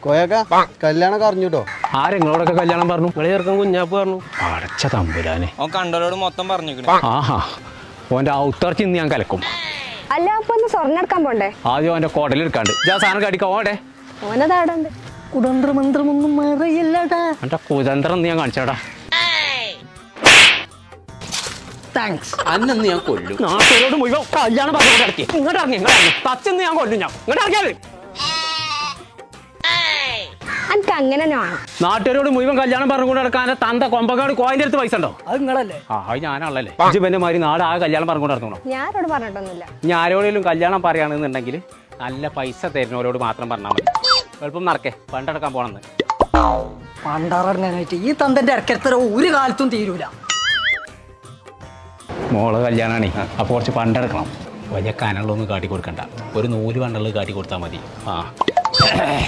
കോയക്ക കല്യാണം അറിഞ്ഞൂട്ടോ. ആരെങ്ങളോടൊക്കെ കല്യാണം പറഞ്ഞു? നിങ്ങളെ ചെറുക്കൻ കുഞ്ഞാപ്പ് പറഞ്ഞു. അടച്ച തമ്പുരാനെ. ഓൻ കണ്ടോരോട് മൊത്തം പറഞ്ഞു. ആഹാ, ഓന്റെ ഔത്തർച്ചി ഇന്ന് ഞാൻ കലക്കും. അല്ല അപ്പൊ ഒന്ന് സ്വർണ്ണം എടുക്കാൻ പോണ്ടേ? ആദ്യം ഓന്റെ കോടലെടുക്കാണ്ട് സാധനം കടിക്കാം. ഓടെ ഓനതാടുണ്ട്. കുതന്ത്രമന്ത്രമൊന്നും മറിയില്ലടാ. എന്റെ കുതന്ത്രം ഞാൻ കാണിച്ചാടാ. താങ്ക്സ്. അന്നു ഞാൻ കൊല്ലും. നാട്ടുകാരോട് മുഴുവൻ കല്യാണം പറഞ്ഞു ഇറക്കി. ഇങ്ങോട്ട് ഇറങ്ങി തച്ചെന്ന് ഞാൻ കൊല്ലും. ഞാൻ ഇങ്ങോട്ട് ഇറങ്ങിയാൽ എനിക്ക് അങ്ങനെ തന്നെ വേണം. നാട്ടുകാരോട് മുഴുവൻ കല്യാണം പറഞ്ഞുകൊണ്ട് നടക്കാൻ തന്ത കൊമ്പക്കാട് കോയിന്റെ അടുത്ത് പൈസ ഉണ്ടോ? അത് നിങ്ങളല്ലേ? ആ അത് ഞാനാണല്ലേ. ഇജ്ജിന്റെ മാതിരി നാട് ആ കല്യാണം പറഞ്ഞുകൊണ്ട് നടത്തണോ? ഞാനോട് പറഞ്ഞിട്ടൊന്നുമില്ല. ഇനി ആരോടെങ്കിലും കല്യാണം പറയുകയാണെന്നുണ്ടെങ്കിൽ നല്ല പൈസ തരുന്നവരോട് മാത്രം പറഞ്ഞാൽ മതി. എളുപ്പം നടക്കേ പണ്ടെടുക്കാൻ പോണെന്ന്. പണ്ടാറങ്ങനായിട്ട് ഈ തന്തന്റെ ഇറക്കത്തര ഒരു കാലത്തും തീരൂല. മോള് കല്യാണാണേ. അപ്പോൾ കുറച്ച് പണ്ടെടുക്കണം. വലിയ കനങ്ങളൊന്നും കാട്ടി കൊടുക്കണ്ട. ഒരു 100 പണ്ടുള്ളത് കാട്ടി കൊടുത്താൽ മതി. ആ